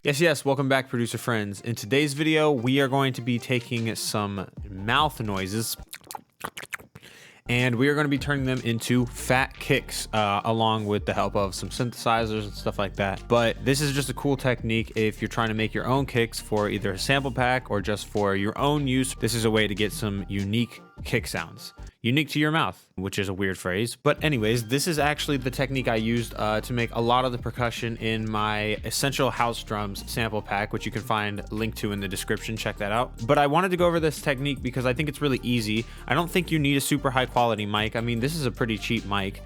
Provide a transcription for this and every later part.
Yes, welcome back, producer friends. In today's video, we are going to be taking some mouth noises and we are going to be turning them into fat kicks along with the help of some synthesizers and stuff like that. But this is just a cool technique if you're trying to make your own kicks for either a sample pack or just for your own use. This is a way to get some unique kick sounds. Unique to your mouth, which is a weird phrase. But anyways, this is actually the technique I used to make a lot of the percussion in my Essential House Drums sample pack, which you can find linked to in the description. Check that out. But I wanted to go over this technique because I think it's really easy. I don't think you need a super high quality mic. I mean, this is a pretty cheap mic.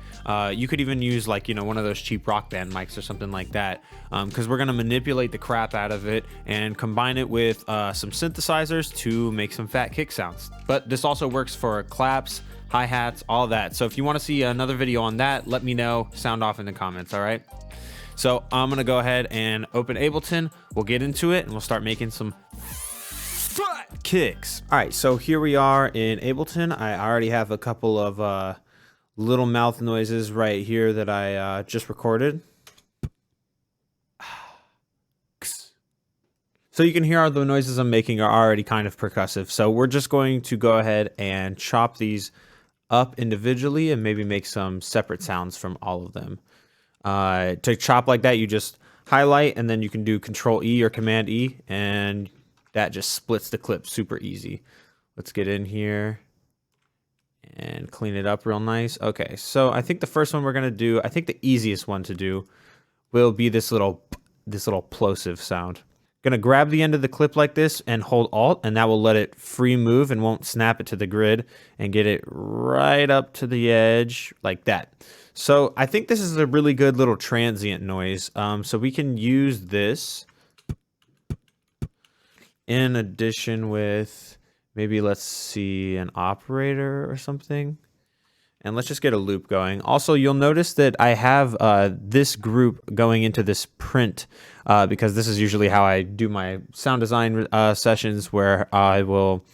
You could even use like, one of those cheap Rock Band mics or something like that, because we're going to manipulate the crap out of it and combine it with some synthesizers to make some fat kick sounds. But this also works for claps, hi-hats, all that. So if you want to see another video on that, let me know. Sound off in the comments. All right, so I'm gonna go ahead and open Ableton. We'll get into it and we'll start making some fat kicks. All right, so here we are in Ableton. I already have a couple of little mouth noises right here that I just recorded. So you can hear all the noises I'm making are already kind of percussive. So we're just going to go ahead and chop these up individually and maybe make some separate sounds from all of them. To chop like that, you just highlight and then you can do Control E or Command E and that just splits the clip super easy. Let's get in here and clean it up real nice. Okay, so I think the first one we're gonna do, I think the easiest one to do will be this little plosive sound. Gonna grab the end of the clip like this and hold Alt, and that will let it free move and won't snap it to the grid, and get it right up to the edge like that. So I think this is a really good little transient noise. So we can use this in addition with maybe, let's see, an operator or something. And let's just get a loop going. Also, you'll notice that I have this group going into this print because this is usually how I do my sound design sessions, where I will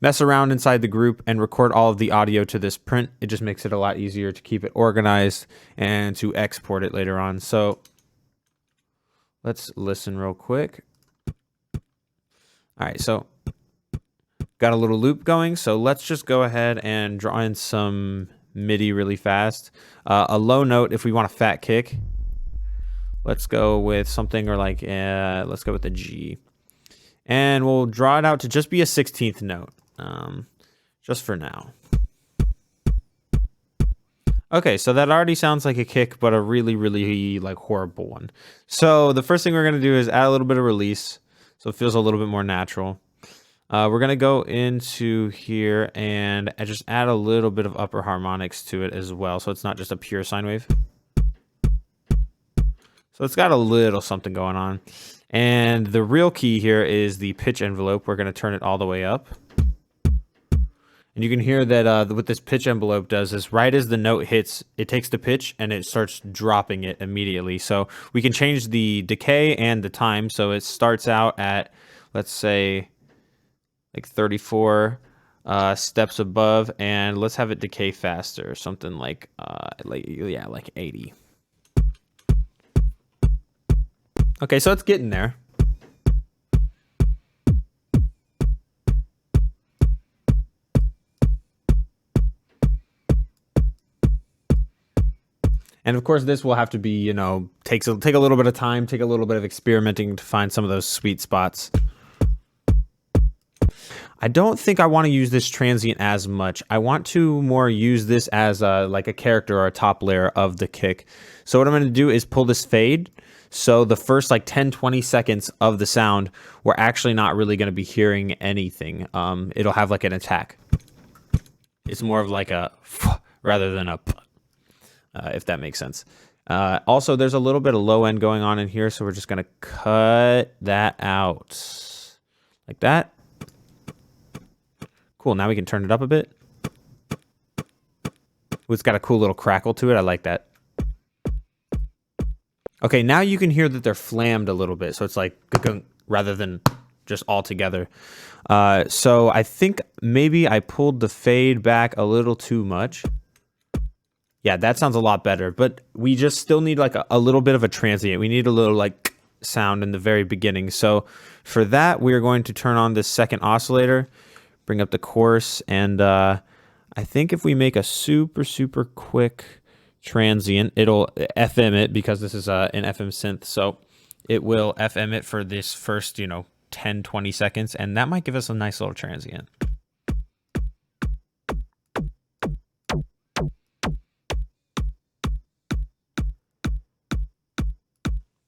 mess around inside the group and record all of the audio to this print. It just makes it a lot easier to keep it organized and to export it later on. So let's listen real quick. All right, so got a little loop going. So let's just go ahead and draw in some MIDI really fast. A low note if we want a fat kick. Let's go with something, or like let's go with the G, and we'll draw it out to just be a 16th note, just for now. Okay, so that already sounds like a kick, but a really like horrible one. So the first thing we're gonna do is add a little bit of release so it feels a little bit more natural. We're going to go into here and just add a little bit of upper harmonics to it as well, so it's not just a pure sine wave. So it's got a little something going on. And the real key here is the pitch envelope. We're going to turn it all the way up. And you can hear that what this pitch envelope does is right as the note hits, it takes the pitch and it starts dropping it immediately. So we can change the decay and the time. So it starts out at, let's say, like 34 steps above, and let's have it decay faster, something like 80. Okay, so it's getting there. And of course, this will have to be, take a little bit of time, take a little bit of experimenting to find some of those sweet spots. I don't think I want to use this transient as much. I want to more use this as like a character or a top layer of the kick. So what I'm going to do is pull this fade. So the first like 10-20 seconds of the sound, we're actually not really going to be hearing anything. It'll have like an attack. It's more of like a rather than a if that makes sense. Also, there's a little bit of low end going on in here, so we're just going to cut that out like that. Cool, now we can turn it up a bit. Ooh, it's got a cool little crackle to it. I like that. Okay, now you can hear that they're flammed a little bit. So it's like rather than just all together. So I think maybe I pulled the fade back a little too much. Yeah, that sounds a lot better. But we just still need like a little bit of a transient. We need a little like sound in the very beginning. So for that, we are going to turn on this second oscillator, bring up the chorus, and I think if we make a super quick transient, it'll FM it, because this is an FM synth, so it will FM it for this first 10-20 seconds, and that might give us a nice little transient.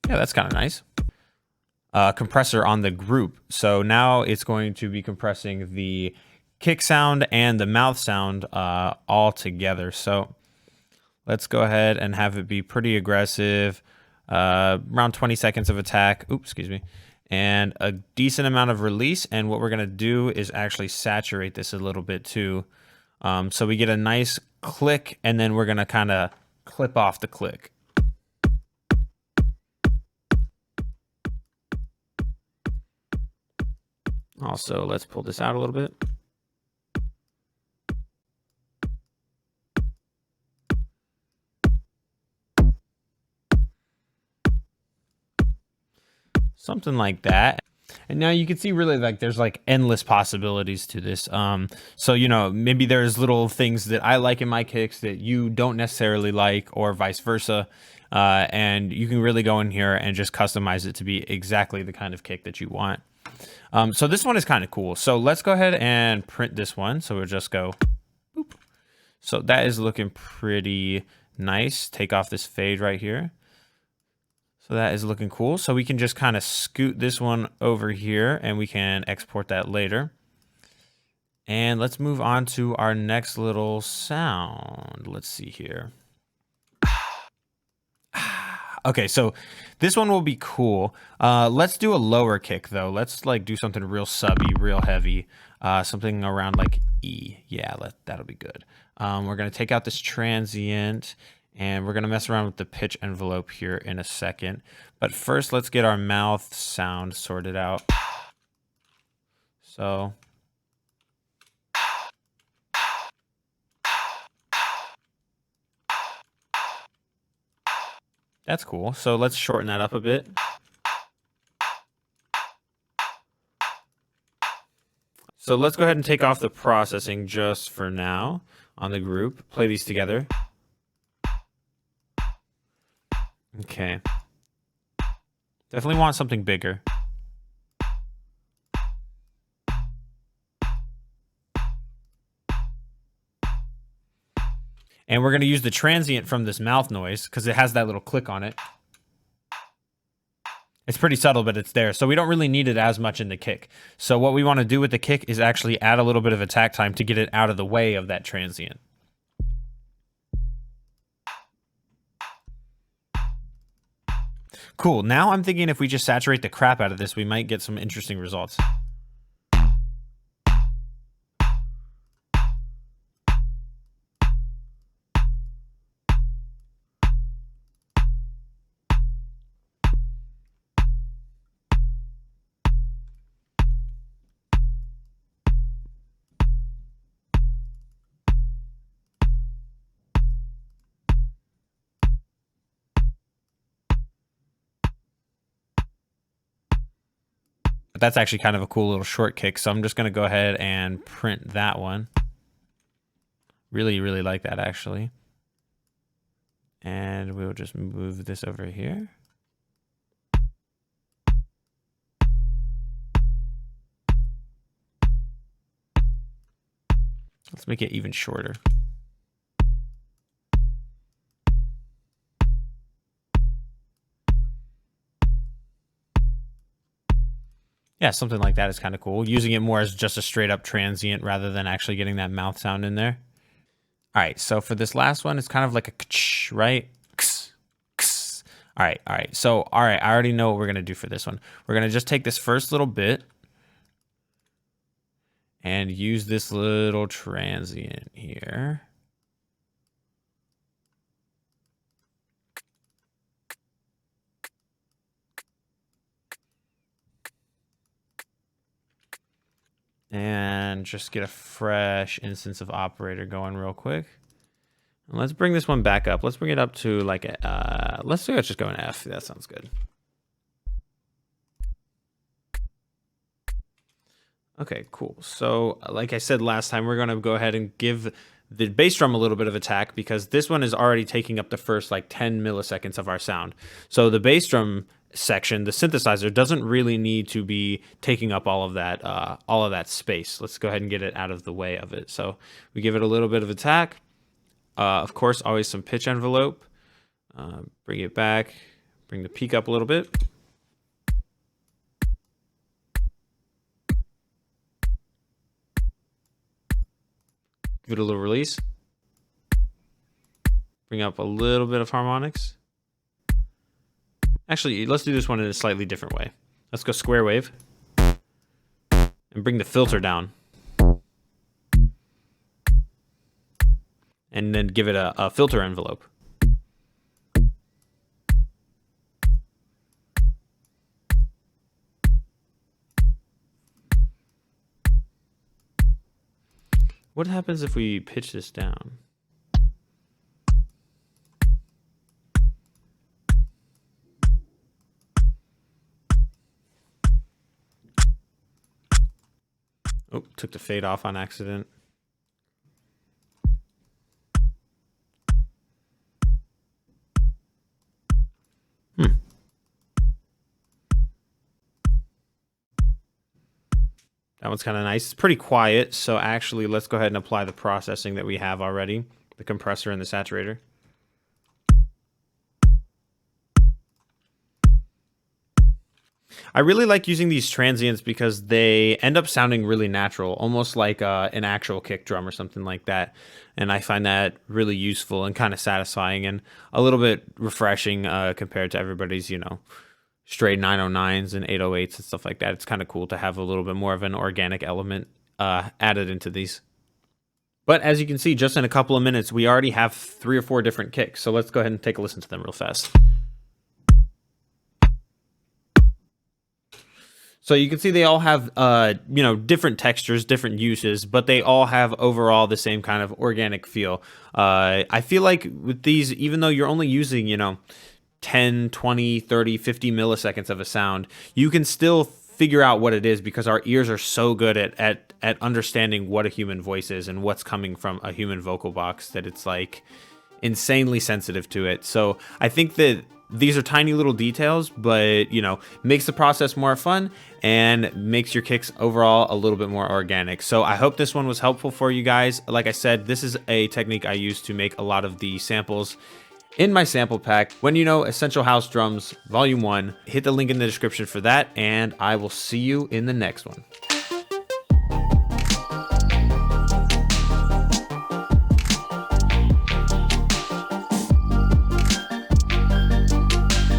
Yeah, that's kind of nice. Compressor on the group. So now it's going to be compressing the kick sound and the mouth sound all together. So let's go ahead and have it be pretty aggressive, around 20 seconds of attack. Oops, excuse me. And a decent amount of release. And what we're going to do is actually saturate this a little bit too. So we get a nice click, and then we're going to kind of clip off the click. Also, let's pull this out a little bit. Something like that. And now you can see really like there's like endless possibilities to this. So, maybe there's little things that I like in my kicks that you don't necessarily like, or vice versa. And you can really go in here and just customize it to be exactly the kind of kick that you want. So this one is kind of cool. So let's go ahead and print this one. So we'll just go, boop. So that is looking pretty nice. Take off this fade right here. So that is looking cool. So we can just kind of scoot this one over here, and we can export that later. And let's move on to our next little sound. Let's see here. Okay, so this one will be cool. Let's do a lower kick though. Let's like do something real subby, real heavy. Something around like E. Yeah, that'll be good. We're gonna take out this transient, and we're gonna mess around with the pitch envelope here in a second. But first, let's get our mouth sound sorted out. So. That's cool. So let's shorten that up a bit. So let's go ahead and take off the processing just for now on the group. Play these together. Okay. Definitely want something bigger. And we're going to use the transient from this mouth noise because it has that little click on it. It's pretty subtle, but it's there. So we don't really need it as much in the kick. So what we want to do with the kick is actually add a little bit of attack time to get it out of the way of that transient. Cool. Now I'm thinking if we just saturate the crap out of this, we might get some interesting results. That's actually kind of a cool little short kick. So I'm just going to go ahead and print that one. Really like that actually. And we'll just move this over here. Let's make it even shorter. Yeah, something like that is kind of cool. Using it more as just a straight up transient rather than actually getting that mouth sound in there. All right, so for this last one, it's kind of like a ksh, right? Kss, kss. All right. So, all right, I already know what we're going to do for this one. We're going to just take this first little bit and use this little transient here. And just get a fresh instance of operator going real quick. And let's bring this one back up. Let's bring it up to like, let's just go in F. That sounds good. Okay, cool. So like I said last time, we're going to go ahead and give the bass drum a little bit of attack because this one is already taking up the first like 10 milliseconds of our sound. So the bass drum section, the synthesizer, doesn't really need to be taking up all of that space. Let's go ahead and get it out of the way of it. So we give it a little bit of attack. Of course, always some pitch envelope. Bring it back, bring the peak up a little bit. Give it a little release. Bring up a little bit of harmonics. Actually, let's do this one in a slightly different way. Let's go square wave and bring the filter down. And then give it a filter envelope. What happens if we pitch this down? Oh, took the fade off on accident. That one's kind of nice. It's pretty quiet, so actually let's go ahead and apply the processing that we have already, the compressor and the saturator. I really like using these transients because they end up sounding really natural, almost like an actual kick drum or something like that. And I find that really useful and kind of satisfying and a little bit refreshing compared to everybody's, you know, straight 909s and 808s and stuff like that. It's kind of cool to have a little bit more of an organic element added into these. But as you can see, just in a couple of minutes, we already have 3 or 4 different kicks. So let's go ahead and take a listen to them real fast. So you can see they all have, you know, different textures, different uses, but they all have overall the same kind of organic feel. I feel like with these, even though you're only using, you know, 10, 20, 30, 50 milliseconds of a sound, you can still figure out what it is because our ears are so good at understanding what a human voice is and what's coming from a human vocal box that it's like insanely sensitive to it. So I think that these are tiny little details, but, you know, makes the process more fun and makes your kicks overall a little bit more organic. So I hope this one was helpful for you guys. Like I said, this is a technique I use to make a lot of the samples in my sample pack. When you know Essential House Drums Volume 1, hit the link in the description for that, and I will see you in the next one.